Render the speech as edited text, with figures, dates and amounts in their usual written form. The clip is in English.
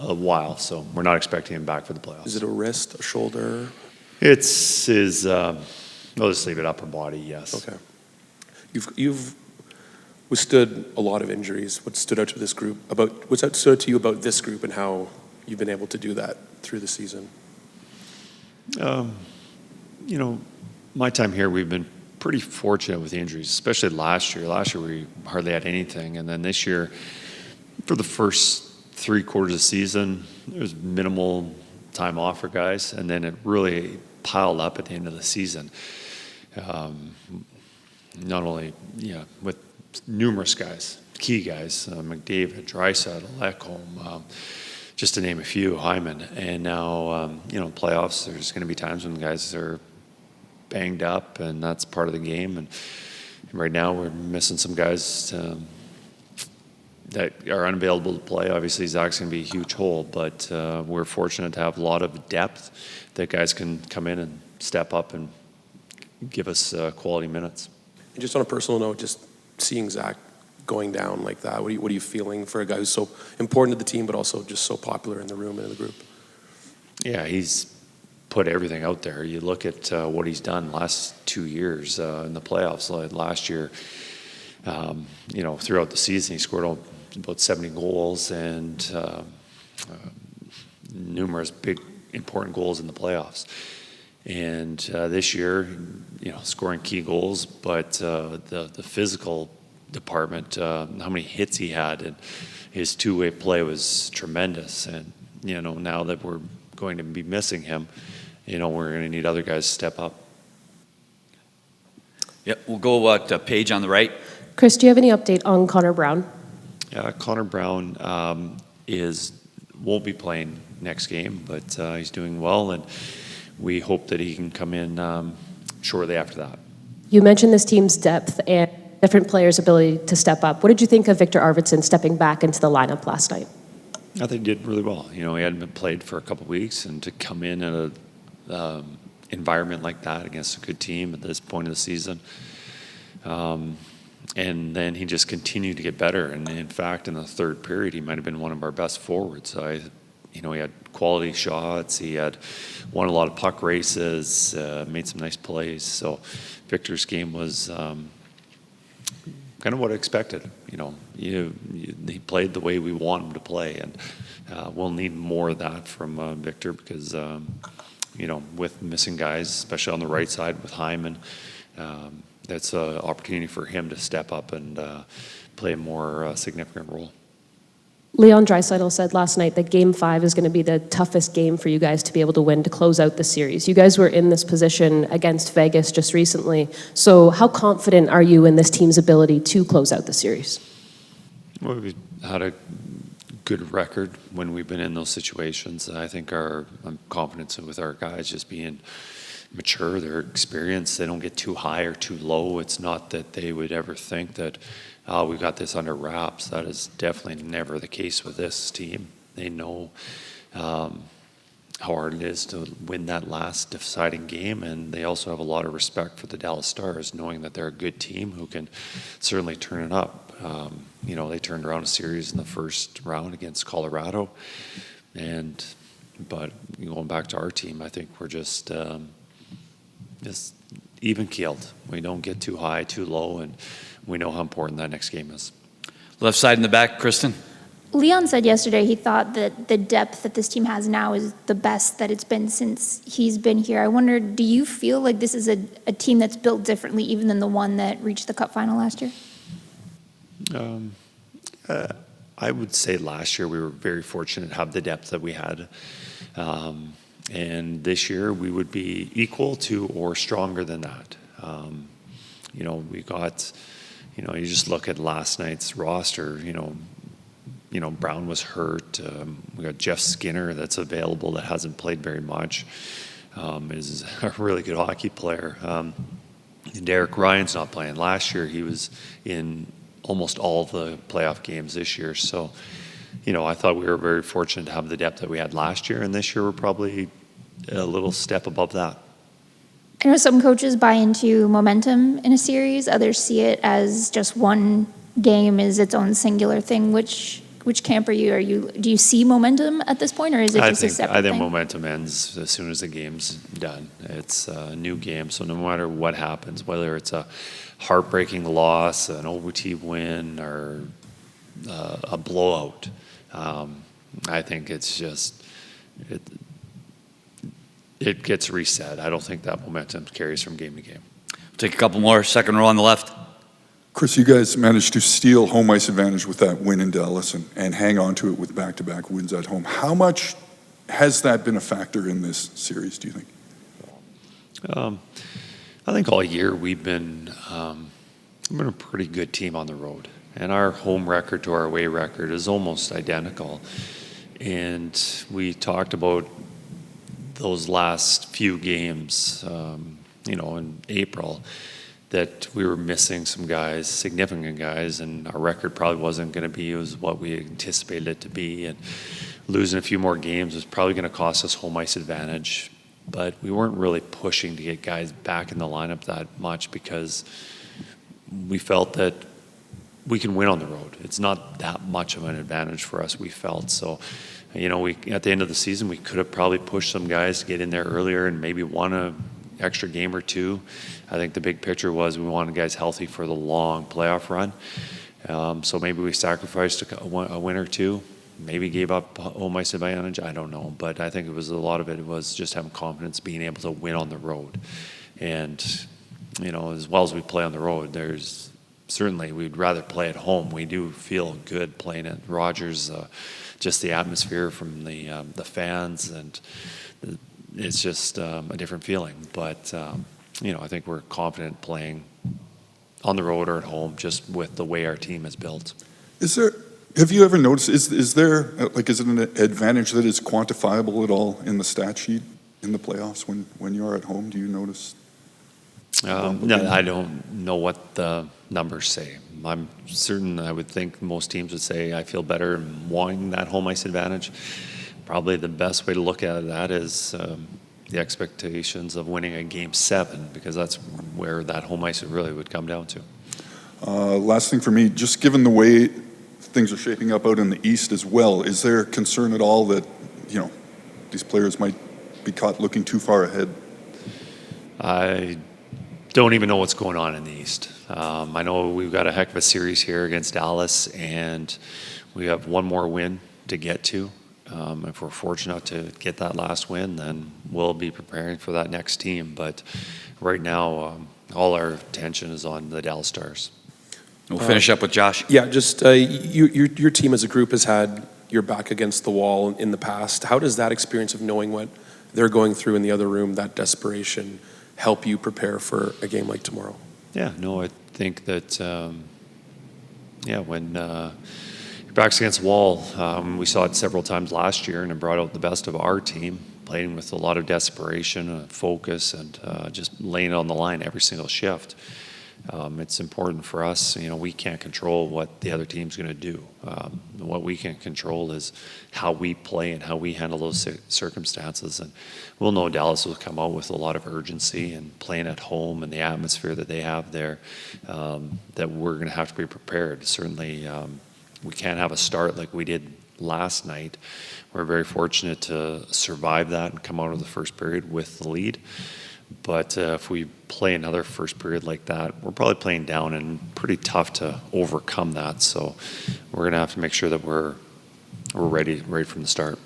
a while, so we're not expecting him back for the playoffs. Is it a wrist, a shoulder? It's his, I'll just leave it upper body, yes. Okay. You've withstood a lot of injuries. What stood out to this group what's stood out to you about this group and how you've been able to do that through the season? You know, my time here, we've been pretty fortunate with the injuries, especially last year. Last year we hardly had anything, and then this year, for the first 3 quarters of the season, there was minimal time off for guys, and then it really piled up at the end of the season. Not only, with numerous guys, key guys, McDavid, Draisaitl, Ekholm, just to name a few, Hyman. And now, playoffs, there's going to be times when guys are banged up, and that's part of the game. And right now we're missing some guys that are unavailable to play. Obviously, Zach's going to be a huge hole, but we're fortunate to have a lot of depth that guys can come in and step up and give us quality minutes. And just on a personal note, just seeing Zach going down like that, what are you feeling for a guy who's so important to the team, but also just so popular in the room and in the group? Yeah, he's put everything out there. You look at what he's done last 2 years in the playoffs. Last year, throughout the season, he scored about 70 goals and numerous big, important goals in the playoffs. And this year, scoring key goals, but the physical department, how many hits he had, and his two-way play was tremendous. And, now that we're going to be missing him, we're going to need other guys to step up. Yep, we'll go to Paige on the right. Kris, do you have any update on Connor Brown? Connor Brown won't be playing next game, but he's doing well, and we hope that he can come in shortly after that. You mentioned this team's depth and different players' ability to step up. What did you think of Victor Arvidsson stepping back into the lineup last night? I think he did really well. He hadn't been played for a couple of weeks, and to come in at a environment like that against a good team at this point of the season, and then he just continued to get better. And in fact, in the third period, he might have been one of our best forwards. He had quality shots. He had won a lot of puck races, made some nice plays. So Victor's game was kind of what I expected. He played the way we want him to play, and we'll need more of that from Victor because, with missing guys, especially on the right side with Hyman, that's an opportunity for him to step up and play a more significant role. Leon Draisaitl said last night that Game 5 is going to be the toughest game for you guys to be able to win to close out the series. You guys were in this position against Vegas just recently. So how confident are you in this team's ability to close out the series? Well, we've had a good record when we've been in those situations. I think I'm confident with our guys just being mature, their experience. They don't get too high or too low. It's not that they would ever think that, we've got this under wraps. That is definitely never the case with this team. They know how hard it is to win that last deciding game, and they also have a lot of respect for the Dallas Stars, knowing that they're a good team who can certainly turn it up. They turned around a series in the first round against Colorado, but going back to our team, I think we're just even-keeled. We don't get too high, too low, and we know how important that next game is. Left side in the back, Kristen. Leon said yesterday he thought that the depth that this team has now is the best that it's been since he's been here. I wonder, do you feel like this is a team that's built differently even than the one that reached the Cup final last year? I would say last year we were very fortunate to have the depth that we had. And this year we would be equal to or stronger than that. We got, you just look at last night's roster, Brown was hurt. We got Jeff Skinner that's available that hasn't played very much, is a really good hockey player. Derek Ryan's not playing. Last year he was in almost all the playoff games this year. So, I thought we were very fortunate to have the depth that we had last year, and this year we're probably a little step above that. I know some coaches buy into momentum in a series. Others see it as just one game is its own singular thing. Which which camp are you? Do you see momentum at this point, or is it just a separate I think thing? momentum ends as soon as the game's done. It's a new game, so no matter what happens, whether it's a heartbreaking loss, an OT win, or a blowout, I think it's just it gets reset. I don't think that momentum carries from game to game. Take a couple more. Second row on the left. Chris, you guys managed to steal home ice advantage with that win in Dallas and hang on to it with back-to-back wins at home. How much has that been a factor in this series, do you think? I think all year we've been a pretty good team on the road. And our home record to our away record is almost identical. And we talked about those last few games, in April, that we were missing some guys, significant guys, and our record probably wasn't going to be what we anticipated it to be. And losing a few more games was probably going to cost us home ice advantage. But we weren't really pushing to get guys back in the lineup that much because we felt that we can win on the road. It's not that much of an advantage for us, we felt. So, we at the end of the season, we could have probably pushed some guys to get in there earlier and maybe won an extra game or two. I think the big picture was we wanted guys healthy for the long playoff run. So maybe we sacrificed a win or two, maybe gave up home ice advantage. I don't know. But I think a lot of it was just having confidence, being able to win on the road. And, as well as we play on the road, certainly we'd rather play at home. We do feel good playing at Rogers, just the atmosphere from the fans, and it's just a different feeling. But, I think we're confident playing on the road or at home just with the way our team is built. Have you ever noticed, is it an advantage that is quantifiable at all in the stat sheet in the playoffs when you are at home? Do you notice? No, I don't know what the numbers say. I'm certain I would think most teams would say I feel better wanting that home ice advantage. Probably the best way to look at that is the expectations of winning a Game 7, because that's where that home ice really would come down to. Last thing for me, just given the way things are shaping up out in the East as well, is there concern at all that, these players might be caught looking too far ahead? I don't even know what's going on in the East. I know we've got a heck of a series here against Dallas, and we have one more win to get to. If we're fortunate to get that last win, then we'll be preparing for that next team. But right now, all our attention is on the Dallas Stars. We'll finish up with Josh. Yeah, just your team as a group has had your back against the wall in the past. How does that experience of knowing what they're going through in the other room, that desperation, help you prepare for a game like tomorrow? Yeah, no, I think that, when your back's against the wall, we saw it several times last year, and it brought out the best of our team, playing with a lot of desperation and focus, and just laying it on the line every single shift. It's important for us. We can't control what the other team's going to do. What we can control is how we play and how we handle those circumstances. And we'll know Dallas will come out with a lot of urgency and playing at home and the atmosphere that they have there, that we're going to have to be prepared. Certainly, we can't have a start like we did last night. We're very fortunate to survive that and come out of the first period with the lead. But if we play another first period like that, we're probably playing down, and pretty tough to overcome that. So we're going to have to make sure that we're ready from the start.